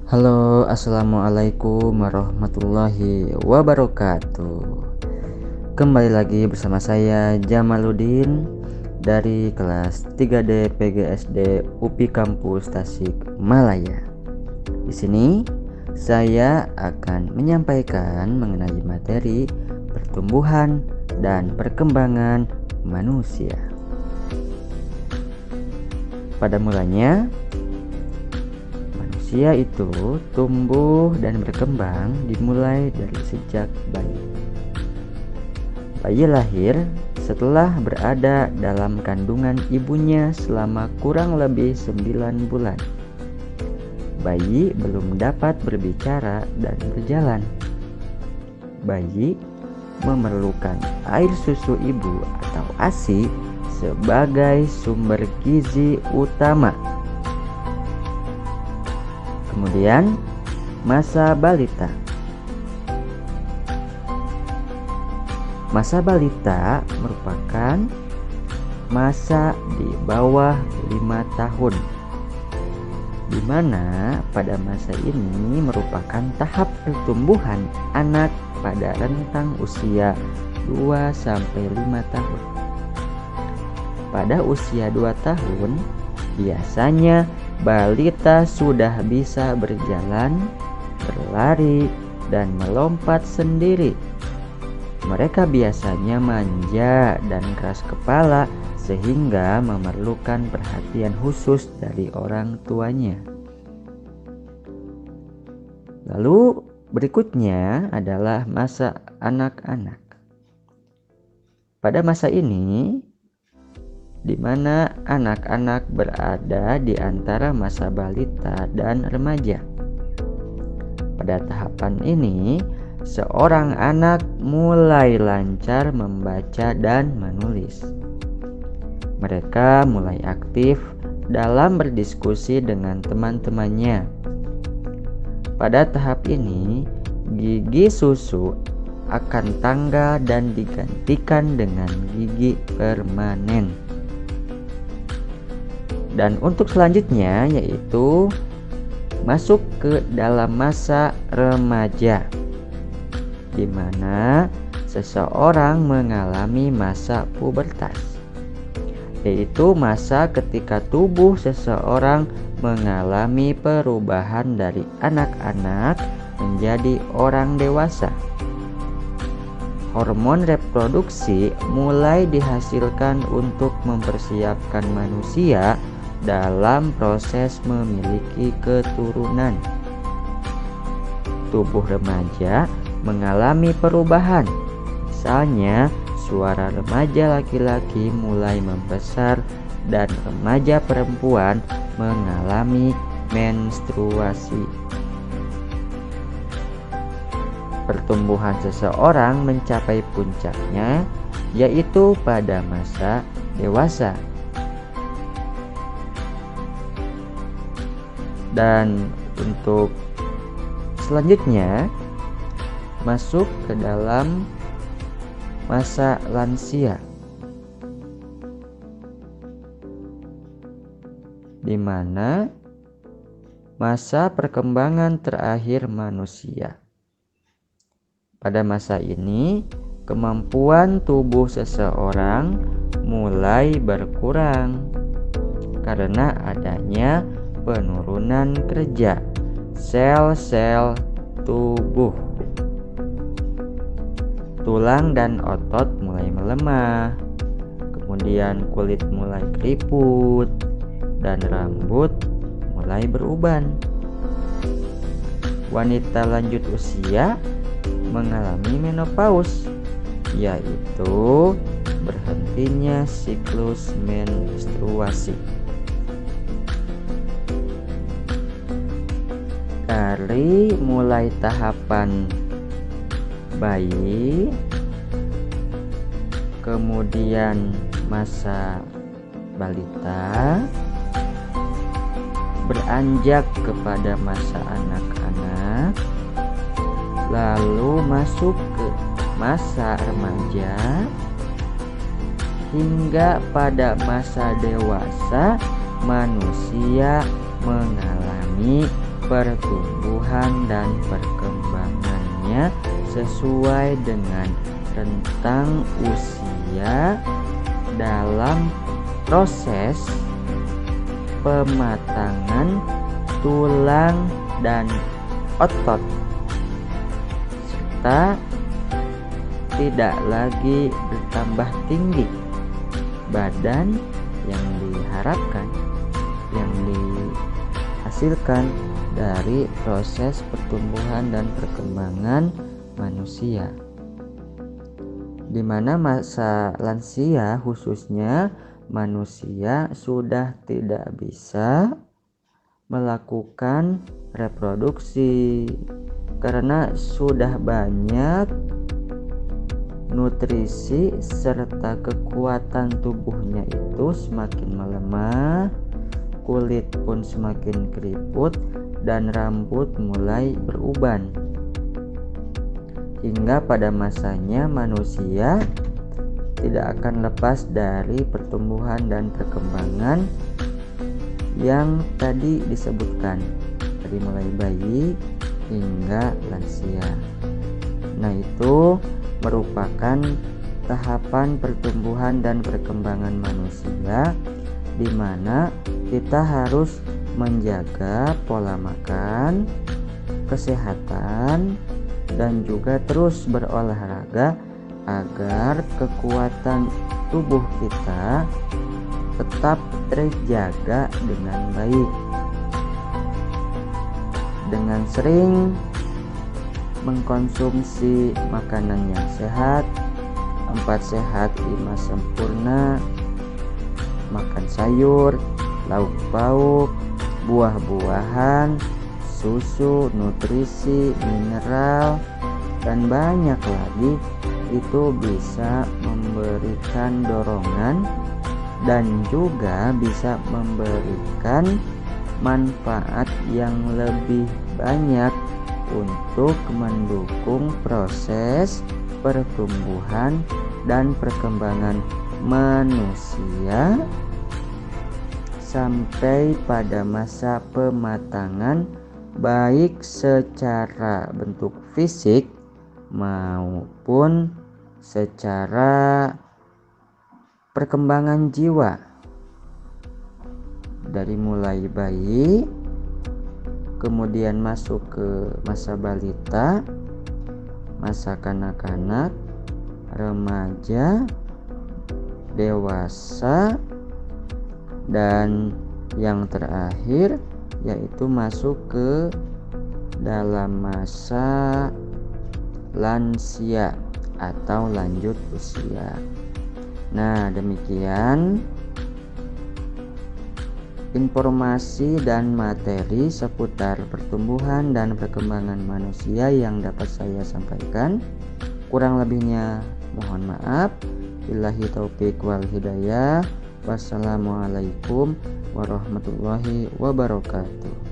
Halo, assalamualaikum warahmatullahi wabarakatuh. Kembali lagi bersama saya Jamaluddin dari kelas 3D PGSD UPI Kampus Tasikmalaya. Di sini saya akan menyampaikan mengenai materi pertumbuhan dan perkembangan manusia. Pada mulanya, manusia itu tumbuh dan berkembang dimulai dari sejak bayi. Bayi lahir setelah berada dalam kandungan ibunya selama kurang lebih 9 bulan. Bayi belum dapat berbicara dan berjalan. Bayi memerlukan air susu ibu atau ASI sebagai sumber gizi utama. Kemudian masa balita. Masa balita merupakan masa di bawah 5 tahun, di mana pada masa ini merupakan tahap pertumbuhan anak pada rentang usia 2-5 tahun. Pada usia 2 tahun, biasanya balita sudah bisa berjalan, berlari, dan melompat sendiri. Mereka biasanya manja dan keras kepala sehingga memerlukan perhatian khusus dari orang tuanya. Lalu berikutnya adalah masa anak-anak. Pada masa ini, di mana anak-anak berada di antara masa balita dan remaja. Pada tahapan ini, seorang anak mulai lancar membaca dan menulis. Mereka mulai aktif dalam berdiskusi dengan teman-temannya. Pada tahap ini, gigi susu akan tanggal dan digantikan dengan gigi permanen. Dan untuk selanjutnya yaitu masuk ke dalam masa remaja, di mana seseorang mengalami masa pubertas, yaitu masa ketika tubuh seseorang mengalami perubahan dari anak-anak menjadi orang dewasa. Hormon reproduksi mulai dihasilkan untuk mempersiapkan manusia dalam proses memiliki keturunan. Tubuh remaja mengalami perubahan. Misalnya, suara remaja laki-laki mulai membesar dan remaja perempuan mengalami menstruasi. Pertumbuhan seseorang mencapai puncaknya yaitu pada masa dewasa. Dan untuk selanjutnya masuk ke dalam masa lansia, di mana masa perkembangan terakhir manusia. Pada masa ini, kemampuan tubuh seseorang mulai berkurang karena adanya penurunan kerja sel-sel tubuh. Tulang dan otot mulai melemah, kemudian kulit mulai keriput, dan rambut mulai beruban. Wanita lanjut usia mengalami menopause, yaitu berhentinya siklus menstruasi. Dari mulai tahapan bayi, kemudian masa balita, beranjak kepada masa anak-anak, lalu masuk ke masa remaja, hingga pada masa dewasa manusia mengalami pertumbuhan dan perkembangannya sesuai dengan rentang usia dalam proses pematangan tulang dan otot, serta tidak lagi bertambah tinggi badan yang diharapkan, yang dihasilkan dari proses pertumbuhan dan perkembangan manusia, di mana masa lansia khususnya manusia sudah tidak bisa melakukan reproduksi karena sudah banyak nutrisi serta kekuatan tubuhnya itu semakin melemah, kulit pun semakin keriput dan rambut mulai beruban, hingga pada masanya manusia tidak akan lepas dari pertumbuhan dan perkembangan yang tadi disebutkan, dari mulai bayi hingga lansia. Nah, itu merupakan tahapan pertumbuhan dan perkembangan manusia, di mana kita harus menjaga pola makan, kesehatan, dan juga terus berolahraga agar kekuatan tubuh kita tetap terjaga dengan baik. Dengan sering mengkonsumsi makanan yang sehat, 4 sehat 5 sempurna, makan sayur, lauk pauk, buah-buahan, susu, nutrisi, mineral, dan banyak lagi, itu bisa memberikan dorongan dan juga bisa memberikan manfaat yang lebih banyak untuk mendukung proses pertumbuhan dan perkembangan manusia sampai pada masa pematangan, baik secara bentuk fisik maupun secara perkembangan jiwa, dari mulai bayi kemudian masuk ke masa balita, masa kanak-kanak, remaja, dewasa, dan yang terakhir yaitu masuk ke dalam masa lansia atau lanjut usia. Nah, demikian informasi dan materi seputar pertumbuhan dan perkembangan manusia yang dapat saya sampaikan. Kurang lebihnya mohon maaf. Billahi taufik wal hidayah. Wassalamualaikum warahmatullahi wabarakatuh.